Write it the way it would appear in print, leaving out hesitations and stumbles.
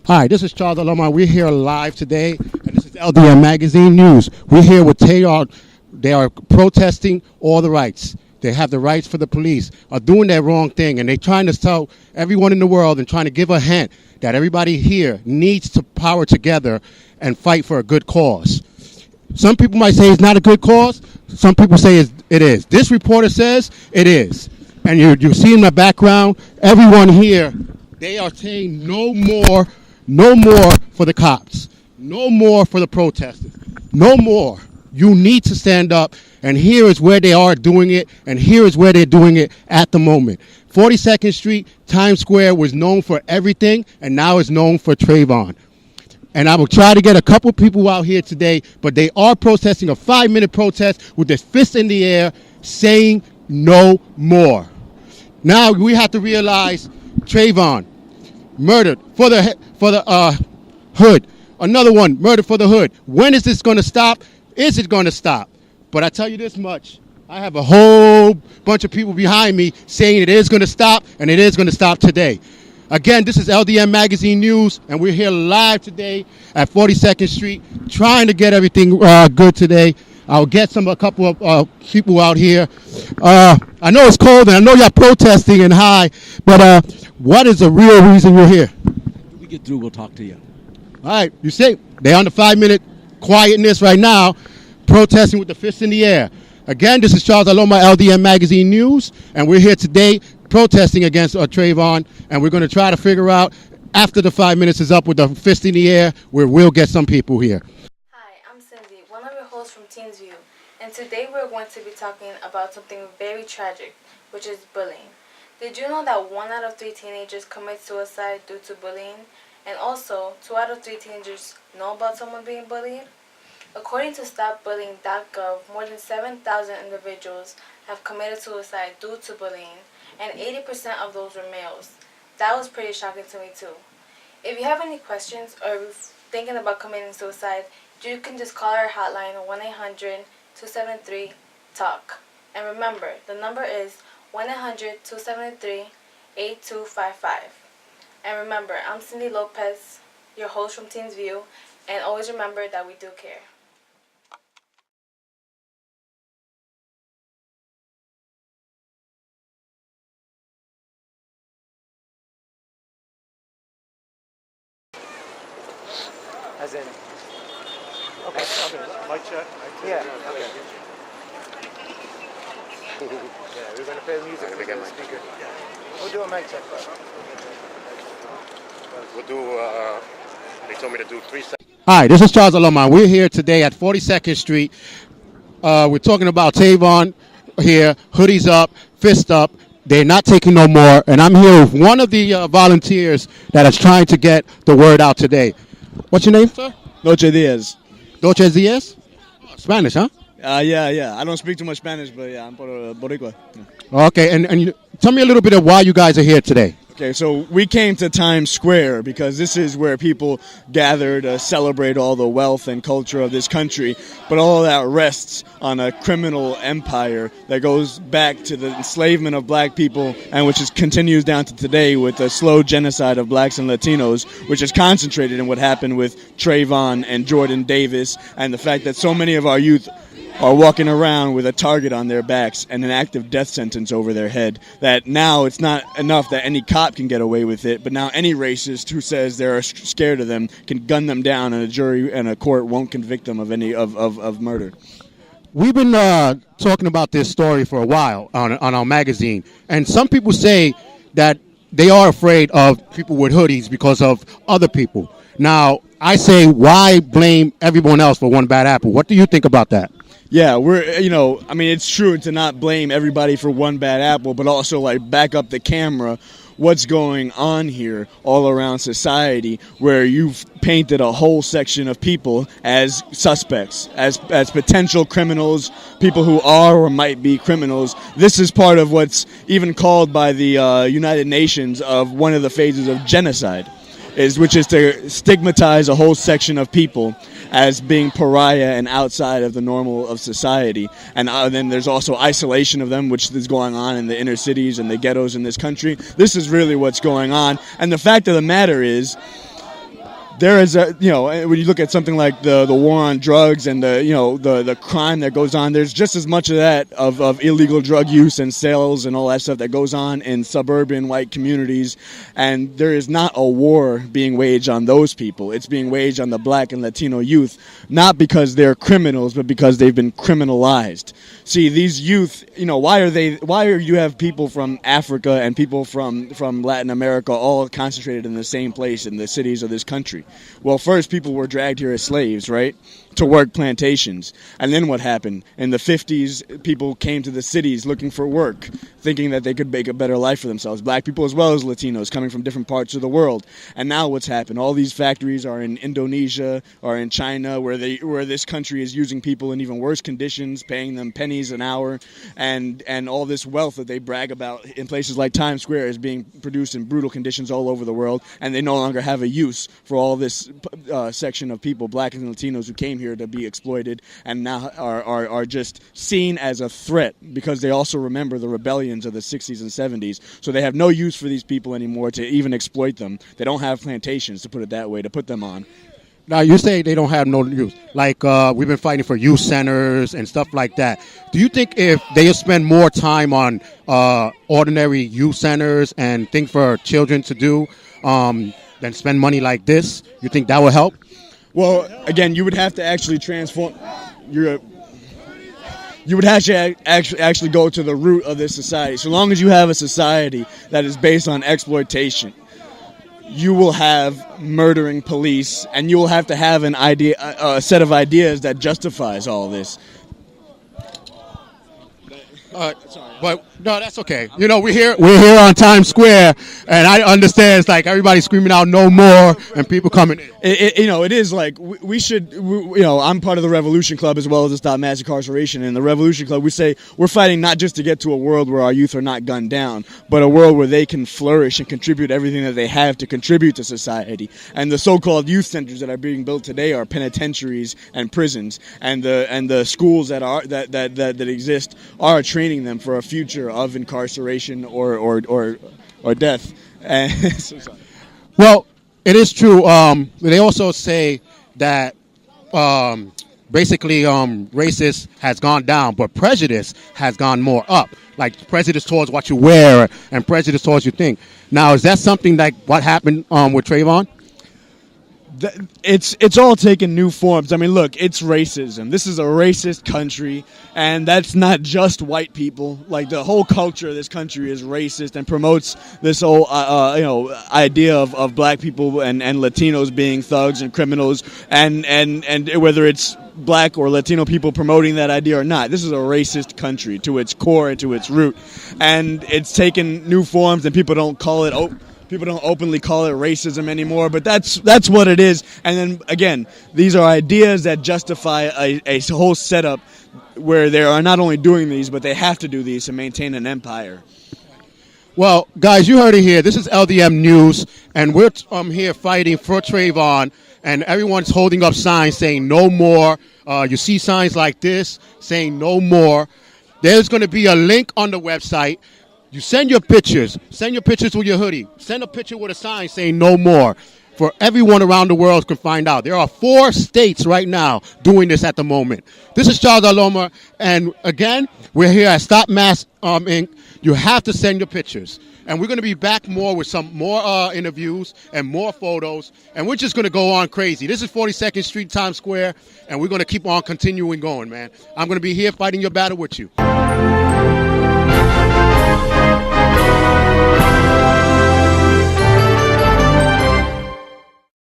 Hi, this is Charles Alomar. We're here live today, and this is LDM Magazine News. We're here with Taylor. They are protesting all the rights. They have the rights for the police, are doing that wrong thing, and they're trying to tell everyone in the world and trying to give a hint that everybody here needs to power together and fight for a good cause. Some people might say it's not a good cause. Some people say it is. This reporter says it is. And you see in the background, everyone here, they are saying no more for the cops. No more for the protesters. No more. You need to stand up, and here is where they are doing it, and here is where they're doing it at the moment. 42nd Street, Times Square was known for everything, and now it's known for Trayvon. And I will try to get a couple people out here today, but they are protesting a 5-minute protest with their fists in the air saying no more. Now we have to realize Trayvon, murdered for the hood. Another one, murdered for the hood. When is this going to stop? Is it going to stop? But I tell you this much. I have a whole bunch of people behind me saying it is going to stop, and it is going to stop today. Again, this is LDM Magazine News, and we're here live today at 42nd Street, trying to get everything good today. I'll get a couple of people out here. I know it's cold, and I know y'all protesting and high, but what is the real reason you're here? When we get through, we'll talk to you. All right, you see, they're on the 5-minute quietness right now, protesting with the fists in the air. Again, this is Charles Aloma, LDM Magazine News, and we're here today protesting against Trayvon, and we're going to try to figure out, after the 5 minutes is up with the fist in the air, where we'll get some people here. Hi, I'm Cindy, one of your hosts from Teens View, and today we're going to be talking about something very tragic, which is bullying. Did you know that 1 out of 3 teenagers commit suicide due to bullying? And also, 2 out of 3 teenagers know about someone being bullied? According to StopBullying.gov, more than 7,000 individuals have committed suicide due to bullying, and 80% of those were males. That was pretty shocking to me too. If you have any questions or you're thinking about committing suicide, you can just call our hotline 1-800-273-TALK. And remember, the number is 1-800-273-8255. And remember, I'm Cindy Lopez, your host from Teens View, and always remember that we do care. As in, Okay, mic check. yeah, okay. Yeah, we're gonna play the music with the speaker. We'll do a mic check first. We'll do, they told me to do 3 seconds. Hi, this is Charles Aloma. We're here today at 42nd Street. We're talking about Trayvon here, hoodies up, fist up. They're not taking no more, and I'm here with one of the volunteers that is trying to get the word out today. What's your name, sir? Noche Diaz. Noche Diaz? Oh, Spanish, huh? Yeah. I don't speak too much Spanish, but yeah, I'm Boricua. Okay, and tell me a little bit of why you guys are here today. Okay, so we came to Times Square because this is where people gather to celebrate all the wealth and culture of this country, but all of that rests on a criminal empire that goes back to the enslavement of black people and continues down to today with the slow genocide of blacks and Latinos, which is concentrated in what happened with Trayvon and Jordan Davis, and the fact that so many of our youth are walking around with a target on their backs and an active death sentence over their head, that now it's not enough that any cop can get away with it, but now any racist who says they're scared of them can gun them down, and a jury and a court won't convict them of any of murder. We've been talking about this story for a while on our magazine, and some people say that they are afraid of people with hoodies because of other people. Now, I say, why blame everyone else for one bad apple? What do you think about that? Yeah, it's true to not blame everybody for one bad apple, but also back up the camera. What's going on here all around society, where you've painted a whole section of people as suspects, as potential criminals, people who are or might be criminals. This is part of what's even called by the United Nations of one of the phases of genocide, which is to stigmatize a whole section of people as being pariah and outside of the normal of society. And then there's also isolation of them, which is going on in the inner cities and the ghettos in this country. This is really what's going on. And the fact of the matter is, there is a, when you look at something like the war on drugs and the crime that goes on, there's just as much of that of illegal drug use and sales and all that stuff that goes on in suburban white communities, and there is not a war being waged on those people. It's being waged on the black and Latino youth, not because they're criminals, but because they've been criminalized. See, these youth, why are you have people from Africa and people from Latin America all concentrated in the same place in the cities of this country? Well, first people were dragged here as slaves, right, to work plantations. And then what happened? In the 50s, people came to the cities looking for work, thinking that they could make a better life for themselves. Black people as well as Latinos coming from different parts of the world. And now what's happened? All these factories are in Indonesia or in China, where this country is using people in even worse conditions, paying them pennies an hour, and all this wealth that they brag about in places like Times Square is being produced in brutal conditions all over the world, and they no longer have a use for all this section of people, black and Latinos, who came here to be exploited and now are just seen as a threat because they also remember the rebellions of the 60s and 70s. So they have no use for these people anymore to even exploit them. They don't have plantations, to put it that way, to put them on. Now, you say they don't have no use. Like, we've been fighting for youth centers and stuff like that. Do you think if they spend more time on ordinary youth centers and things for children to do than spend money like this, you think that will help? Well, again, you would have to actually transform you would have to actually go to the root of this society. So long as you have a society that is based on exploitation, you will have murdering police, and you will have to have a set of ideas that justifies all this. But no, that's okay. We're here on Times Square, and I understand it's like everybody's screaming out "no more" and people coming in. It is like we should. I'm part of the Revolution Club as well as the Stop Mass Incarceration. And the Revolution Club, we say we're fighting not just to get to a world where our youth are not gunned down, but a world where they can flourish and contribute everything that they have to contribute to society. And the so-called youth centers that are being built today are penitentiaries and prisons, and the schools that exist are training them for a future of incarceration or death. Well, it is true. They also say that basically racist has gone down, but prejudice has gone more up. Like prejudice towards what you wear and prejudice towards you think. Now, is that something like what happened with Trayvon? It's all taken new forms. I mean, look, it's racism. This is a racist country, and that's not just white people. Like, the whole culture of this country is racist and promotes this whole idea of black people and Latinos being thugs and criminals, and whether it's black or Latino people promoting that idea or not. This is a racist country to its core and to its root, and it's taken new forms, and people don't openly call it racism anymore, but that's what it is. And then, again, these are ideas that justify a whole setup where they are not only doing these, but they have to do these to maintain an empire. Well, guys, you heard it here. This is LDM News, and we're here fighting for Trayvon, and everyone's holding up signs saying no more. You see signs like this saying no more. There's going to be a link on the website. You send your pictures. Send your pictures with your hoodie. Send a picture with a sign saying no more, for everyone around the world can find out. There are 4 states right now doing this at the moment. This is Charles Aloma, and again, we're here at Stop Mass Inc. You have to send your pictures. And we're going to be back more with some more interviews and more photos, and we're just going to go on crazy. This is 42nd Street, Times Square, and we're going to keep on continuing going, man. I'm going to be here fighting your battle with you.